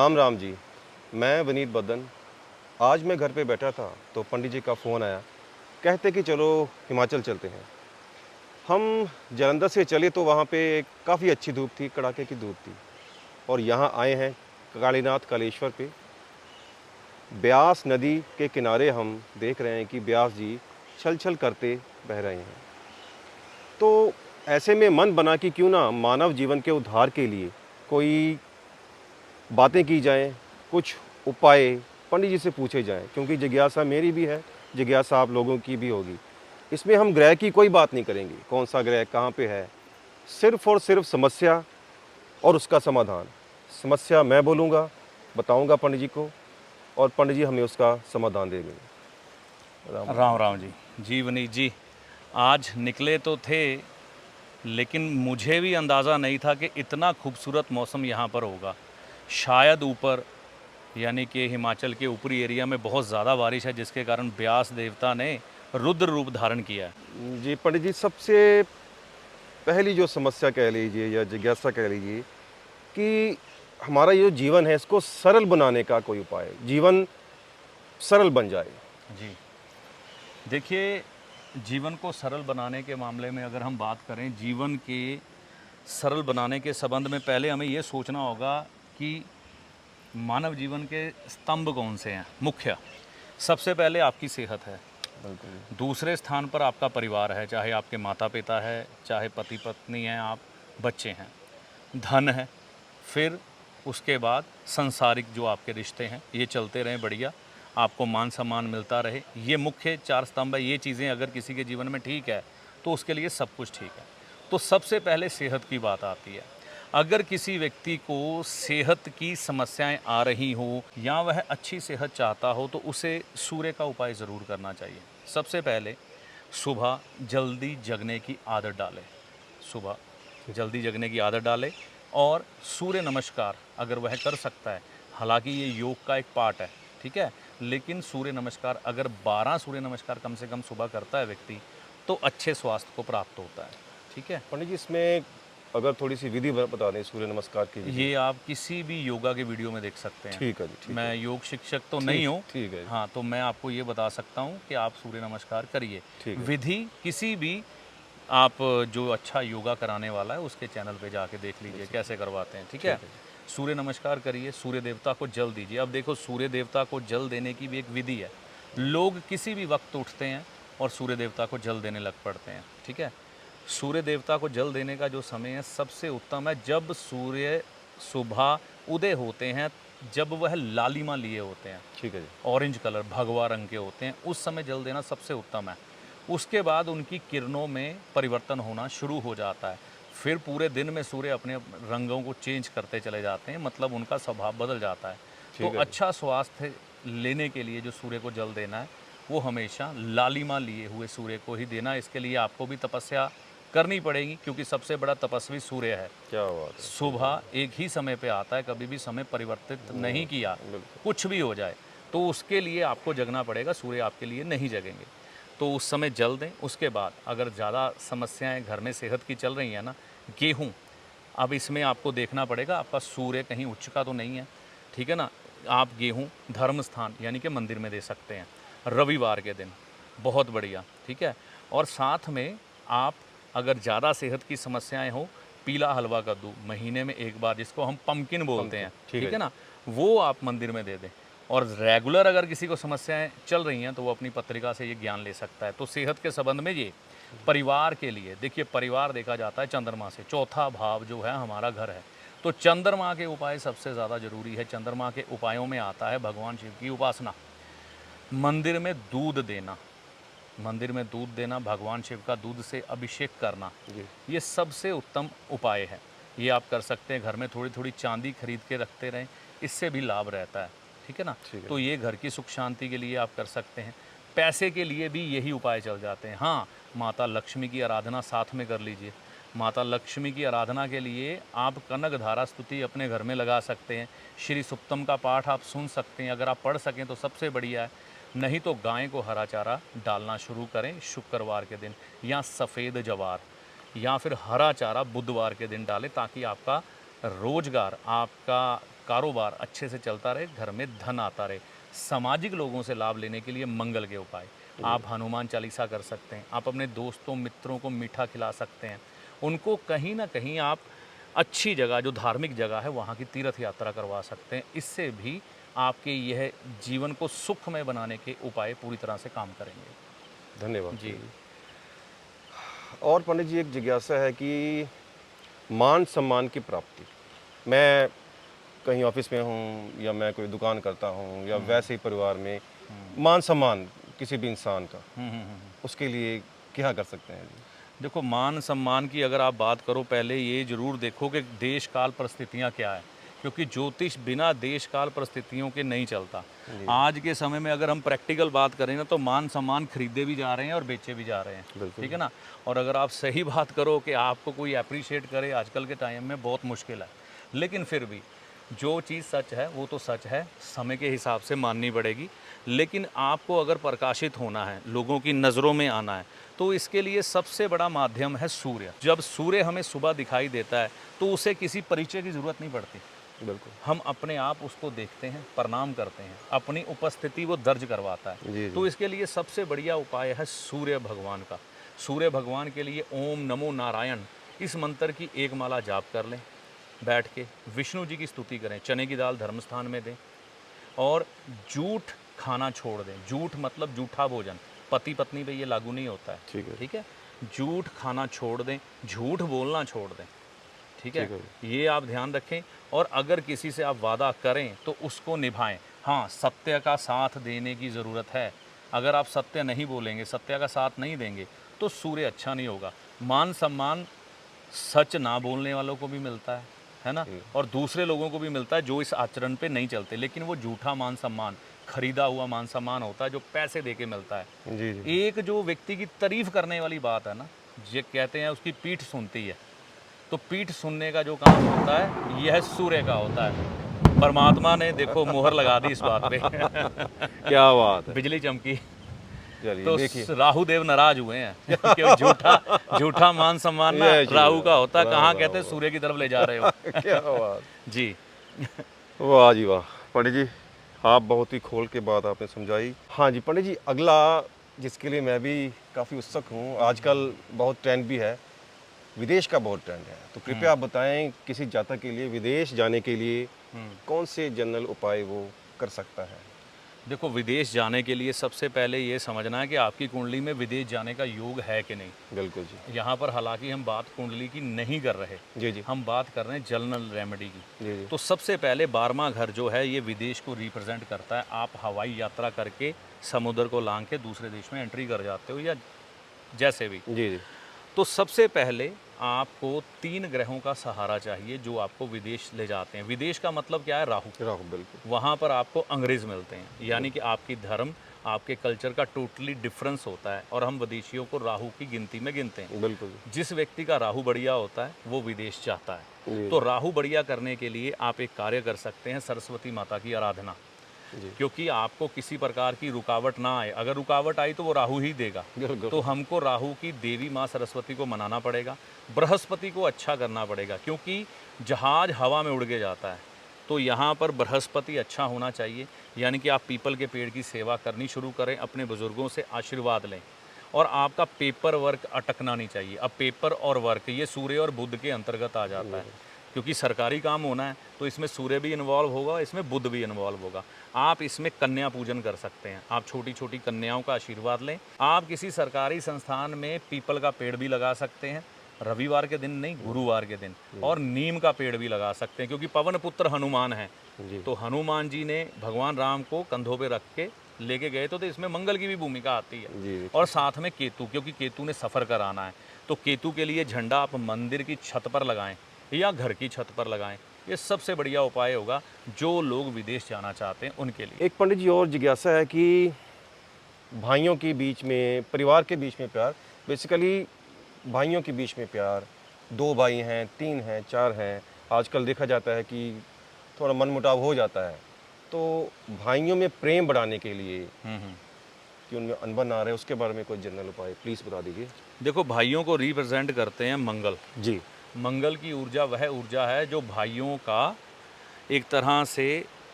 राम राम जी। मैं वनीत बदन। आज मैं घर पे बैठा था तो पंडित जी का फ़ोन आया। कहते कि चलो हिमाचल चलते हैं। हम जालंधर से चले तो वहाँ पे काफ़ी अच्छी धूप थी, कड़ाके की धूप थी। और यहाँ आए हैं कालीनाथ कालेश्वर पे। ब्यास नदी के किनारे हम देख रहे हैं कि ब्यास जी छल-छल करते बह रहे हैं। तो ऐसे में मन बना कि क्यों ना मानव जीवन के उद्धार के लिए कोई बातें की जाएँ, कुछ उपाय पंडित जी से पूछे जाएँ, क्योंकि जिज्ञासा मेरी भी है, जिज्ञासा आप लोगों की भी होगी। इसमें हम ग्रह की कोई बात नहीं करेंगे, कौन-सा ग्रह कहाँ पे है, सिर्फ़ और सिर्फ़ समस्या और उसका समाधान। समस्या मैं बोलूँगा, बताऊँगा पंडित जी को और पंडित जी हमें उसका समाधान देंगे। राम, राम। राम राम जी। जी वनीत जी, आज निकले तो थे, लेकिन मुझे भी अंदाज़ा नहीं था कि इतना खूबसूरत मौसम यहाँ पर होगा। शायद ऊपर यानी कि हिमाचल के ऊपरी एरिया में बहुत ज़्यादा बारिश है, जिसके कारण ब्यास देवता ने रुद्र रूप धारण किया है। जी, पंडित जी सबसे पहली जो समस्या कह लीजिए या जिज्ञासा कह लीजिए कि हमारा ये जो जीवन है इसको सरल बनाने का कोई उपाय, जीवन सरल बन जाए। जी, देखिए, जीवन को सरल बनाने के मामले में अगर हम बात करें, जीवन के सरल बनाने के संबंध में पहले हमें ये सोचना होगा कि मानव जीवन के स्तंभ कौन से हैं मुख्य। सबसे पहले आपकी सेहत है, बिल्कुल। दूसरे स्थान पर आपका परिवार है, चाहे आपके माता पिता है, चाहे पति पत्नी हैं, आप बच्चे हैं, धन है, फिर उसके बाद संसारिक जो आपके रिश्ते हैं ये चलते रहें बढ़िया, आपको मान सम्मान मिलता रहे। ये मुख्य चार स्तंभ है। ये चीज़ें अगर किसी के जीवन में ठीक है तो उसके लिए सब कुछ ठीक है। तो सबसे पहले सेहत की बात आती है। अगर किसी व्यक्ति को सेहत की समस्याएं आ रही हो या वह अच्छी सेहत चाहता हो तो उसे सूर्य का उपाय ज़रूर करना चाहिए। सबसे पहले सुबह जल्दी जगने की आदत डालें। सुबह ठीक है। जल्दी जगने की आदत डालें और सूर्य नमस्कार अगर वह कर सकता है, हालांकि ये योग का एक पार्ट है, ठीक है, लेकिन सूर्य नमस्कार अगर 12 सूर्य नमस्कार कम से कम सुबह करता है व्यक्ति तो अच्छे स्वास्थ्य को प्राप्त होता है। ठीक है, पंडित जी इसमें अगर थोड़ी-सी विधि ब बता दें सूर्य नमस्कार की विधि। ये आप किसी भी योगा के वीडियो में देख सकते हैं। ठीक है जी, ठीक है। मैं योग शिक्षक तो नहीं ठीक हूँ, ठीक है, हाँ, तो मैं आपको ये बता सकता हूँ कि आप सूर्य नमस्कार करिए। ठीक है, विधि किसी भी आप जो अच्छा योगा कराने वाला है उसके चैनल पे जाके देख लीजिए देख सकते कैसे हैं। करवाते हैं। ठीक है, ठीक है जी। सूर्य नमस्कार करिए, सूर्य देवता को जल दीजिए। अब देखो, सूर्य देवता को जल देने की भी एक विधि है। लोग किसी भी वक्त उठते हैं और सूर्य देवता को जल देने लग पड़ते हैं। ठीक है, सूर्य देवता को जल देने का जो समय है सबसे उत्तम है जब सूर्य सुबह उदय होते हैं, जब वह लालिमा लिए होते हैं, ठीक है जी। ऑरेंज कलर भगवा रंग के होते हैं, उस समय जल देना सबसे उत्तम है। उसके बाद उनकी किरणों में परिवर्तन होना शुरू हो जाता है। फिर पूरे दिन में सूर्य अपने रंगों को चेंज करते चले जाते हैं, मतलब उनका स्वभाव बदल जाता है। तो ठीक है जी। अच्छा स्वास्थ्य लेने के लिए जो सूर्य को जल देना है वो हमेशा लालिमा लिए हुए सूर्य को ही देना है। इसके लिए आपको भी तपस्या करनी पड़ेगी, क्योंकि सबसे बड़ा तपस्वी सूर्य है। क्या बात है! ठीक है। सुबह एक ही समय पे आता है, कभी भी समय परिवर्तित नहीं नहीं किया, होता, बिल्कुल। कुछ भी हो जाए, तो उसके लिए आपको जगना पड़ेगा, सूर्य आपके लिए नहीं जगेंगे। तो उस समय जल दें। उसके बाद अगर ज़्यादा समस्याएँ घर में सेहत की चल रही हैं ना, गेहूँ, अब इसमें आपको देखना पड़ेगा आपका सूर्य कहीं उच्च का तो नहीं है, ठीक है ना? आप गेहूँ धर्म स्थान यानी कि मंदिर में दे सकते हैं, रविवार के दिन, बहुत बढ़िया, ठीक है? और साथ में आप अगर ज़्यादा सेहत की समस्याएँ हो, पीला हलवा कद्दू महीने में एक बार, जिसको हम पम्पकिन बोलते पम्पकिन, हैं, ठीक है ठीक है जी। ना? वो आप मंदिर में दे दें। और रेगुलर अगर किसी को समस्याएँ चल रही हैं तो वो अपनी पत्रिका से ये ज्ञान ले सकता है। तो सेहत के संबंध में ये, परिवार के लिए देखिए, परिवार देखा जाता है चंद्रमा से, चौथा भाव जो है हमारा घर है। तो चंद्रमा के उपाय सबसे ज़्यादा ज़रूरी है। चंद्रमा के उपायों में आता है भगवान शिव की उपासना, मंदिर में दूध देना, मंदिर में दूध देना, भगवान शिव का दूध से अभिषेक करना, जी, ये सबसे उत्तम उपाय है। ये आप कर सकते हैं। घर में थोड़ी-थोड़ी चांदी खरीद के रखते रहें, इससे भी लाभ रहता है। ठीक है ना? ठीक है तो जी। ये घर की सुख शांति के लिए आप कर सकते हैं। पैसे के लिए भी यही उपाय चल जाते हैं। हाँ, माता लक्ष्मी की आराधना साथ में कर लीजिए। माता लक्ष्मी की आराधना के लिए आप कनक धारा स्तुति अपने घर में लगा सकते हैं। श्री सुक्तम का पाठ आप सुन सकते हैं, अगर आप पढ़ सकें तो सबसे बढ़िया है। नहीं तो गाय को हरा चारा डालना शुरू करें शुक्रवार के दिन, या सफ़ेद जवार, या फिर हरा चारा बुधवार के दिन डालें, ताकि आपका रोजगार, आपका कारोबार अच्छे से चलता रहे, घर में धन आता रहे। सामाजिक लोगों से लाभ लेने के लिए मंगल के उपाय, आप हनुमान चालीसा कर सकते हैं, आप अपने दोस्तों मित्रों को मीठा खिला सकते हैं, उनको कहीं ना कहीं आप अच्छी जगह जो धार्मिक जगह है वहाँ की तीर्थ यात्रा करवा सकते हैं। इससे भी आपके यह जीवन को सुखमय बनाने के उपाय पूरी तरह से काम करेंगे। धन्यवाद जी। पंडित जी। और पंडित जी, एक जिज्ञासा है कि मान सम्मान की प्राप्ति, मैं कहीं ऑफिस में हूँ या मैं कोई दुकान करता हूँ या वैसे ही परिवार में मान सम्मान किसी भी इंसान का, उसके लिए क्या कर सकते हैं जी? देखो, मान सम्मान की अगर आप बात करो, पहले ये जरूर देखो कि देश काल परिस्थितियाँ क्या है, क्योंकि ज्योतिष बिना देश काल परिस्थितियों के नहीं चलता। जी आज के समय में अगर हम प्रैक्टिकल बात करें ना, तो मान सम्मान खरीदे भी जा रहे हैं और बेचे भी जा रहे हैं। बिल्कुल। ठीक है ना। और अगर आप सही बात करो कि आपको कोई अप्रिशिएट करे, आजकल के टाइम में बहुत मुश्किल है। लेकिन फिर भी जो चीज़ सच है वो तो सच है, समय के हिसाब से माननी पड़ेगी। लेकिन आपको अगर प्रकाशित होना है, लोगों की नज़रों में आना है, तो इसके लिए सबसे बड़ा माध्यम है सूर्य। जब सूर्य हमें सुबह दिखाई देता है तो उसे किसी परिचय की ज़रूरत नहीं पड़ती। बिल्कुल। हम अपने आप उसको देखते हैं, प्रणाम करते हैं, अपनी उपस्थिति वो दर्ज करवाता है। जी तो जी। इसके लिए सबसे बढ़िया उपाय है सूर्य भगवान का। सूर्य भगवान के लिए ओम नमो नारायण इस मंत्र की एक माला जाप कर लें, बैठ के विष्णु जी की स्तुति करें, चने की दाल धर्म स्थान में दें, और झूठ खाना छोड़ दें। झूठ मतलब झूठा भोजन, पति पत्नी पे ये लागू नहीं होता है। ठीक है। ठीक है। झूठ खाना छोड़ दें, झूठ बोलना छोड़ दें। ठीक है। ठीक है। ये आप ध्यान रखें। और अगर किसी से आप वादा करें तो उसको निभाएं। हाँ, सत्य का साथ देने की ज़रूरत है। अगर आप सत्य नहीं बोलेंगे, सत्य का साथ नहीं देंगे, तो सूर्य अच्छा नहीं होगा। मान सम्मान सच ना बोलने वालों को भी मिलता है ना। जी और दूसरे लोगों को भी मिलता है जो इस आचरण पे नहीं चलते। लेकिन वो झूठा मान सम्मान, खरीदा हुआ मान सम्मान होता है जो पैसे दे के मिलता है। जी। जी एक जो व्यक्ति की तारीफ करने वाली बात है ना, ये कहते हैं उसकी पीठ सुनती है। तो पीठ सुनने का जो काम होता है यह सूर्य का होता है। परमात्मा ने देखो मोहर लगा दी इस बात पे। क्या बात है। बिजली चमकी। चलिए तो देखिए। राहु देव नाराज हुए हैं कि झूठा झूठा मान सम्मान ना ये चीज़ राहु का होता है। है। कहाँ वाह कहते हैं वाह सूर्य की तरफ ले जा रहे हो। वाह। क्या बात। जी। वाह जी वाह। पंडित जी, आप बहुत ही खोल के बात आपने समझाई। हाँ जी पंडित जी, अगला जिसके लिए मैं भी काफ़ी उत्सुक हूँ, आजकल बहुत ट्रेंड भी है, विदेश का बहुत ट्रेंड है, तो कृपया आप बताएं किसी जातक के लिए विदेश जाने के लिए कौन से जनरल उपाय वो कर सकता है? देखो, विदेश जाने के लिए सबसे पहले ये समझना है कि आपकी कुंडली में विदेश जाने का योग है कि नहीं। बिल्कुल जी। यहाँ पर हालांकि हम बात कुंडली की नहीं कर रहे, जी जी। हम बात कर रहे हैं जनरल रेमेडी की। जी जी। तो सबसे पहले 12वां घर जो है ये विदेश को रिप्रेजेंट करता है। आप हवाई यात्रा करके समुद्र को लांघ के दूसरे देश में एंट्री कर जाते हो, या जैसे भी। जी जी। तो सबसे पहले आपको 3 ग्रहों का सहारा चाहिए जो आपको विदेश ले जाते हैं। विदेश का मतलब क्या है? राहु। राहु, बिल्कुल। वहाँ पर आपको अंग्रेज़ मिलते हैं, यानी कि आपकी धर्म, आपके कल्चर का टोटली डिफरेंस होता है, और हम विदेशियों को राहु की गिनती में गिनते हैं। बिल्कुल जी। जिस व्यक्ति का राहु बढ़िया होता है वो विदेश जाता है। जी तो राहु बढ़िया करने के लिए आप एक कार्य कर सकते हैं, सरस्वती माता की आराधना। जी। क्योंकि आपको किसी प्रकार की रुकावट ना आए। अगर रुकावट आई तो वो राहु ही देगा। बिल्कुल। तो हमको राहु की देवी माँ सरस्वती को मनाना पड़ेगा। बृहस्पति को अच्छा करना पड़ेगा, क्योंकि जहाज हवा में उड़ के जाता है। तो यहाँ पर बृहस्पति अच्छा होना चाहिए, यानी कि आप पीपल के पेड़ की सेवा करनी शुरू करें, अपने बुजुर्गों से आशीर्वाद लें, और आपका पेपर वर्क अटकना नहीं चाहिए। अब पेपर और वर्क ये सूर्य और बुध के अंतर्गत आ जाता है, क्योंकि सरकारी काम होना है तो इसमें सूर्य भी इन्वॉल्व होगा, इसमें बुध भी इन्वॉल्व होगा। आप इसमें कन्या पूजन कर सकते हैं, आप छोटी छोटी कन्याओं का आशीर्वाद लें। आप किसी सरकारी संस्थान में पीपल का पेड़ भी लगा सकते हैं, रविवार के दिन नहीं, गुरुवार के दिन। और नीम का पेड़ भी लगा सकते हैं, क्योंकि पवन पुत्र हनुमान है। जी। तो हनुमान जी ने भगवान राम को कंधों पे रख के लेके गए, तो इसमें मंगल की भी भूमिका आती है। जी। और साथ में केतु, क्योंकि केतु ने सफ़र कराना है। तो केतु के लिए झंडा आप मंदिर की छत पर लगाएं या घर की छत पर लगाएं। ये सबसे बढ़िया उपाय होगा जो लोग विदेश जाना चाहते हैं उनके लिए। एक पंडित जी और जिज्ञासा है कि भाइयों के बीच में, परिवार के बीच में प्यार, बेसिकली भाइयों के बीच में प्यार, 2 भाई हैं, 3 हैं, 4 हैं, आजकल देखा जाता है कि थोड़ा मनमुटाव हो जाता है। तो भाइयों में प्रेम बढ़ाने के लिए कि उनमें अनबन ना रहे, उसके बारे में कोई जनरल उपाय प्लीज़ बता दीजिए। देखो, भाइयों को रिप्रेजेंट करते हैं मंगल। जी। मंगल की ऊर्जा वह ऊर्जा है जो भाइयों का एक तरह से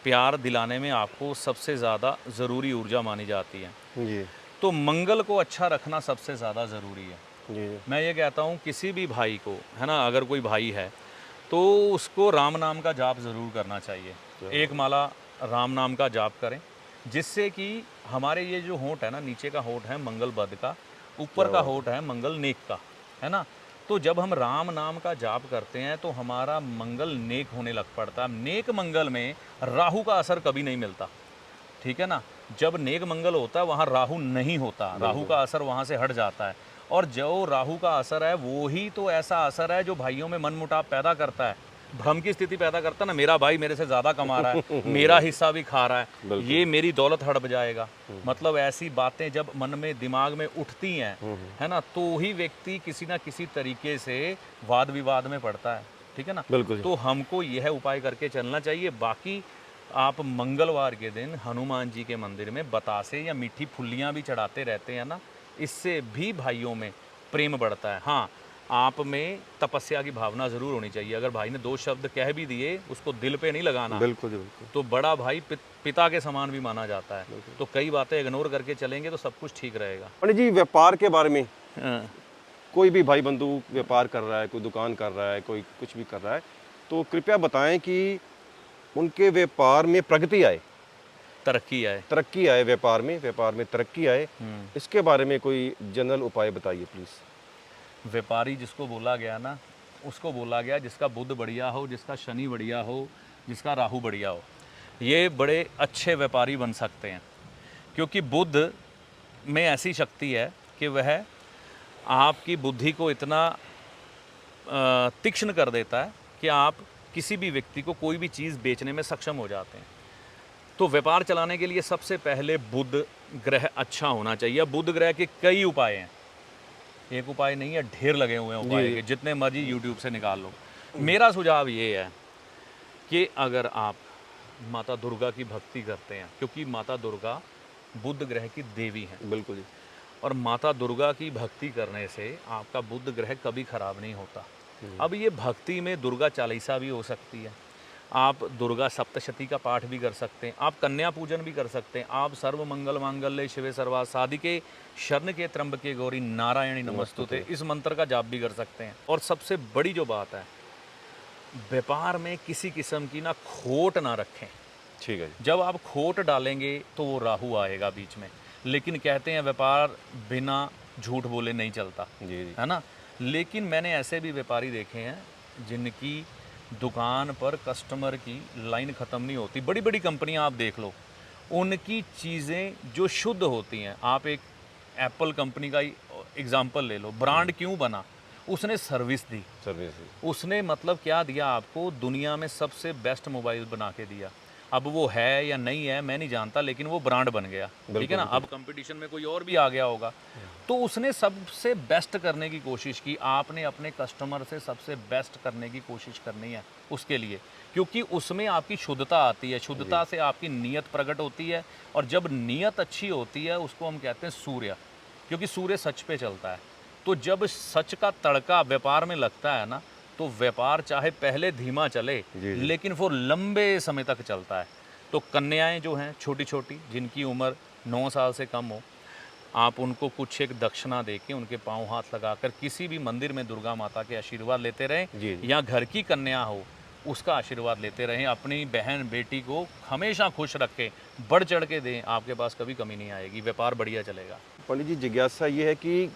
प्यार दिलाने में आपको सबसे ज़्यादा ज़रूरी ऊर्जा मानी जाती है। जी तो मंगल को अच्छा रखना सबसे ज़्यादा ज़रूरी है। जी जी मैं ये कहता हूँ किसी भी भाई को, है ना, अगर कोई भाई है तो उसको राम नाम का जाप ज़रूर करना चाहिए। एक माला राम नाम का जाप करें, जिससे कि हमारे ये जो होंठ है ना, नीचे का होंठ है मंगल बद का, ऊपर क्या का बात होंठ है मंगल नेक का, है ना। तो जब हम राम नाम का जाप करते हैं तो हमारा मंगल नेक होने लग पड़ता है। नेक मंगल में राहु का असर कभी नहीं मिलता, ठीक है ना। जब नेक मंगल होता है वहाँ राहु नहीं होता, राहु बिल्कुल का असर वहाँ से हट जाता है। और जो राहु का असर है वो ही तो ऐसा असर है जो भाइयों में मनमुटाव पैदा करता है, भ्रम की स्थिति पैदा करता है ना। मेरा भाई मेरे से ज़्यादा कमा रहा है, मेरा हिस्सा भी खा रहा है, बिल्कुल ये मेरी दौलत हड़प जाएगा। मतलब ऐसी बातें जब मन में दिमाग में उठती हैं, है ना, तो ही व्यक्ति किसी ना किसी तरीके से वाद विवाद में पड़ता है, ठीक है ना। बिल्कुल जी तो हमको यह उपाय करके चलना चाहिए। बाकी आप मंगलवार के दिन हनुमान जी के मंदिर में बतासे या मीठी फुल्लियाँ भी चढ़ाते रहते हैं ना, इससे भी भाइयों में प्रेम बढ़ता है। हाँ, आप में तपस्या की भावना ज़रूर होनी चाहिए। अगर भाई ने 2 शब्द कह भी दिए, उसको दिल पे नहीं लगाना, बिल्कुल जी बिल्कुल तो बड़ा भाई पिता के समान भी माना जाता है। तो कई बातें इग्नोर करके चलेंगे तो सब कुछ ठीक रहेगा। पंडित जी, व्यापार के बारे में, हाँ, कोई भी भाई बंधु व्यापार कर रहा है, कोई दुकान कर रहा है, कोई कुछ भी कर रहा है, तो कृपया बताएं कि उनके व्यापार में प्रगति आए, तरक्की आए। तरक्की आए, व्यापार में तरक्की आए, इसके बारे में कोई जनरल उपाय बताइए प्लीज़। व्यापारी जिसको बोला गया ना, उसको बोला गया जिसका बुध बढ़िया हो, जिसका शनि बढ़िया हो, जिसका राहु बढ़िया हो, ये बड़े अच्छे व्यापारी बन सकते हैं। क्योंकि बुध में ऐसी शक्ति है कि वह आपकी बुद्धि को इतना तीक्ष्ण कर देता है कि आप किसी भी व्यक्ति को कोई भी चीज़ बेचने में सक्षम हो जाते हैं। तो व्यापार चलाने के लिए सबसे पहले बुध ग्रह अच्छा होना चाहिए। बुध ग्रह के कई उपाय हैं, एक उपाय नहीं है, ढेर लगे हुए हैं उपाय के, जितने मर्जी यूट्यूब से निकाल लो। मेरा सुझाव ये है कि अगर आप माता दुर्गा की भक्ति करते हैं, क्योंकि माता दुर्गा बुध ग्रह की देवी हैं, बिल्कुल जी और माता दुर्गा की भक्ति करने से आपका बुध ग्रह कभी खराब नहीं होता। अब ये भक्ति में दुर्गा चालीसा भी हो सकती है, आप दुर्गा सप्तशती का पाठ भी कर सकते हैं, आप कन्या पूजन भी कर सकते हैं, आप सर्व मंगल मांगल्ये शिवे सर्वा साधिके शरण के त्र्यंबके गौरी नारायणी नमस्तुते, इस मंत्र का जाप भी कर सकते हैं। और सबसे बड़ी जो बात है, व्यापार में किसी किस्म की ना खोट ना रखें। ठीक है जी जब आप खोट डालेंगे तो वो राहु आएगा बीच में। लेकिन कहते हैं व्यापार बिना झूठ बोले नहीं चलता, जी जी है ना। लेकिन मैंने ऐसे भी व्यापारी देखे हैं जिनकी दुकान पर कस्टमर की लाइन ख़त्म नहीं होती। बड़ी बड़ी कंपनियां आप देख लो, उनकी चीज़ें जो शुद्ध होती हैं, आप एक एप्पल कंपनी का ही एग्जांपल ले लो, ब्रांड क्यों बना, उसने सर्विस दी, सर्विस उसने मतलब क्या दिया आपको, दुनिया में सबसे बेस्ट मोबाइल बना के दिया। अब वो है या नहीं है मैं नहीं जानता, लेकिन वो ब्रांड बन गया, ठीक है ना। अब कंपटीशन में कोई और भी आ गया होगा, तो उसने सबसे बेस्ट करने की कोशिश की। आपने अपने कस्टमर से सबसे बेस्ट करने की कोशिश करनी है उसके लिए, क्योंकि उसमें आपकी शुद्धता आती है, शुद्धता से आपकी नीयत प्रकट होती है। और जब नीयत अच्छी होती है उसको हम कहते हैं सूर्य, क्योंकि सूर्य सच पे चलता है। तो जब सच का तड़का व्यापार में लगता है ना, तो व्यापार चाहे पहले धीमा चले, जी। लेकिन वो लंबे समय तक चलता है। तो कन्याएं जो हैं छोटी छोटी, जिनकी उम्र 9 साल से कम हो, आप उनको कुछ एक दक्षिणा देके उनके पांव हाथ लगाकर किसी भी मंदिर में दुर्गा माता के आशीर्वाद लेते रहें, जी, जी। या घर की कन्या हो उसका आशीर्वाद लेते रहें। अपनी बहन बेटी को हमेशा खुश रखें, बढ़ चढ़ के दें, आपके पास कभी कमी नहीं आएगी, व्यापार बढ़िया चलेगा। पंडित जी, जिज्ञासा ये है कि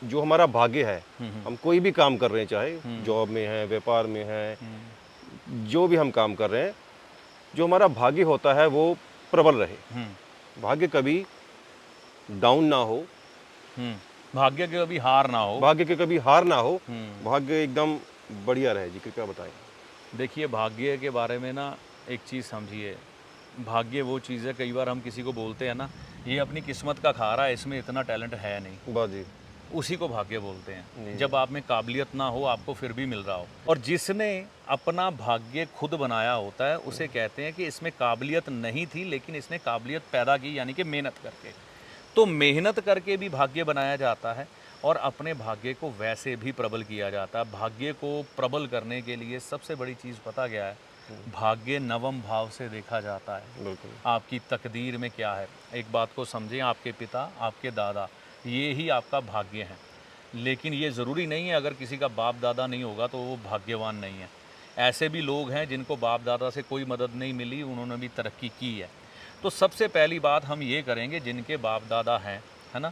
जो हमारा भाग्य है, हम कोई भी काम कर रहे हैं, चाहे जॉब में है, व्यापार में है, जो भी हम काम कर रहे हैं, जो हमारा भाग्य होता है वो प्रबल रहे, भाग्य कभी डाउन ना हो, भाग्य के कभी हार ना हो, भाग्य के कभी हार ना हो, भाग्य एकदम बढ़िया रहे जी। कृपया बताएं। देखिए भाग्य के बारे में ना एक चीज़ समझिए, भाग्य वो चीज़ है, कई बार हम किसी को बोलते हैं ना, ये अपनी किस्मत का खा रहा है, इसमें इतना टैलेंट है नहीं, बस जी। उसी को भाग्य बोलते हैं। जब आप में काबिलियत ना हो, आपको फिर भी मिल रहा हो। और जिसने अपना भाग्य खुद बनाया होता है उसे कहते हैं कि इसमें काबिलियत नहीं थी, लेकिन इसने काबिलियत पैदा की, यानी कि मेहनत करके। तो मेहनत करके भी भाग्य बनाया जाता है, और अपने भाग्य को वैसे भी प्रबल किया जाता है। भाग्य को प्रबल करने के लिए सबसे बड़ी चीज़ पता क्या है, भाग्य नवम भाव से देखा जाता है। बिल्कुल। आपकी तकदीर में क्या है, एक बात को समझें, आपके पिता, आपके दादा, ये ही आपका भाग्य है। लेकिन ये ज़रूरी नहीं है अगर किसी का बाप दादा नहीं होगा तो वो भाग्यवान नहीं है। ऐसे भी लोग हैं जिनको बाप दादा से कोई मदद नहीं मिली, उन्होंने भी तरक्की की है। तो सबसे पहली बात हम ये करेंगे, जिनके बाप दादा हैं, है ना,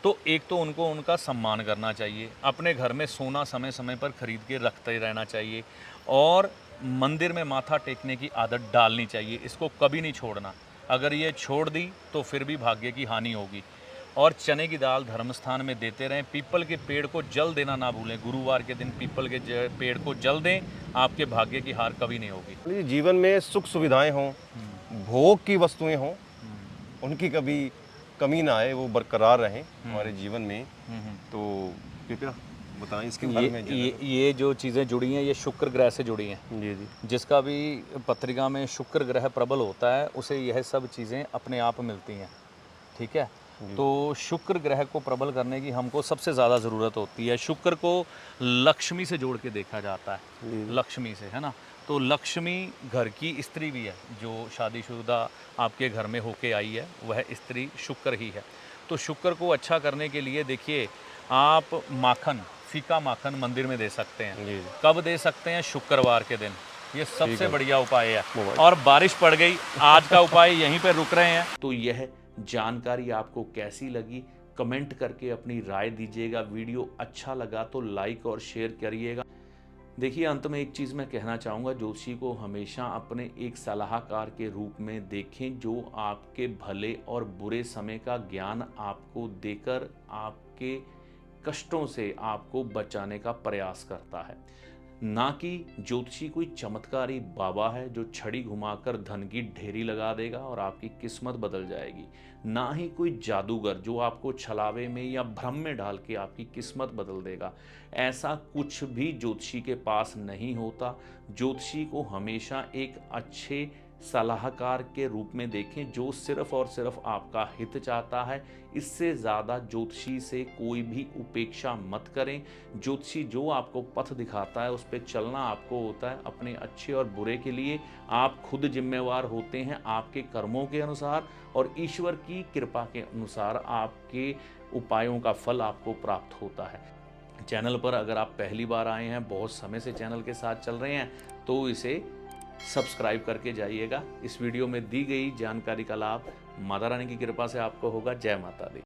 तो एक तो उनको उनका सम्मान करना चाहिए। अपने घर में सोना समय समय पर खरीद के रखते रहना चाहिए और मंदिर में माथा टेकने की आदत डालनी चाहिए। इसको कभी नहीं छोड़ना। अगर ये छोड़ दी तो फिर भी भाग्य की हानि होगी। और चने की दाल धर्म स्थान में देते रहें। पीपल के पेड़ को जल देना ना भूलें। गुरुवार के दिन पीपल के पेड़ को जल दें, आपके भाग्य की हार कभी नहीं होगी। जी, जीवन में सुख सुविधाएं हों, भोग की वस्तुएं हों, उनकी कभी कमी ना आए, वो बरकरार रहें हमारे जीवन में। तो कृपया बताएं इसके बारे में ये जो चीज़ें जुड़ी हैं, ये शुक्र ग्रह से जुड़ी हैं। जी जी। जिसका भी पत्रिका में शुक्र ग्रह प्रबल होता है, उसे यह सब चीज़ें अपने आप मिलती हैं। ठीक है, तो शुक्र ग्रह को प्रबल करने की हमको सबसे ज़्यादा ज़रूरत होती है। शुक्र को लक्ष्मी से जोड़ के देखा जाता है, लक्ष्मी से, है ना। तो लक्ष्मी घर की स्त्री भी है। जो शादीशुदा आपके घर में होके आई है, वह स्त्री शुक्र ही है। तो शुक्र को अच्छा करने के लिए देखिए, आप माखन, फीका माखन मंदिर में दे सकते हैं। जी। कब दे सकते हैं? शुक्रवार के दिन। ये सबसे है। बढ़िया उपाय है। मोबाइल। और बारिश पड़ गई, आज का उपाय यहीं पे रुक रहे हैं। तो यह जानकारी आपको कैसी लगी, कमेंट करके अपनी राय दीजिएगा। वीडियो अच्छा लगा तो लाइक और शेयर करिएगा। देखिए, अंत में एक चीज़ मैं कहना चाहूँगा, ज्योतिषी को हमेशा अपने एक सलाहकार के रूप में देखें, जो आपके भले और बुरे समय का ज्ञान आपको देकर आपके कष्टों से आपको बचाने का प्रयास करता है। ना कि ज्योतिषी कोई चमत्कारी बाबा है जो छड़ी घुमाकर धन की ढेरी लगा देगा और आपकी किस्मत बदल जाएगी। ना ही कोई जादूगर जो आपको छलावे में या भ्रम में डाल के आपकी किस्मत बदल देगा। ऐसा कुछ भी ज्योतिषी के पास नहीं होता। ज्योतिषी को हमेशा एक अच्छे सलाहकार के रूप में देखें, जो सिर्फ और सिर्फ आपका हित चाहता है। इससे ज़्यादा ज्योतिषी से कोई भी उपेक्षा मत करें। ज्योतिषी जो आपको पथ दिखाता है, उस पर चलना आपको होता है। अपने अच्छे और बुरे के लिए आप खुद जिम्मेवार होते हैं, आपके कर्मों के अनुसार और ईश्वर की कृपा के अनुसार आपके उपायों का फल आपको प्राप्त होता है। चैनल पर अगर आप पहली बार आए हैं, बहुत समय से चैनल के साथ चल रहे हैं, तो इसे सब्सक्राइब करके जाइएगा। इस वीडियो में दी गई जानकारी का लाभ माता रानी की कृपा से आपको होगा। जय माता दी।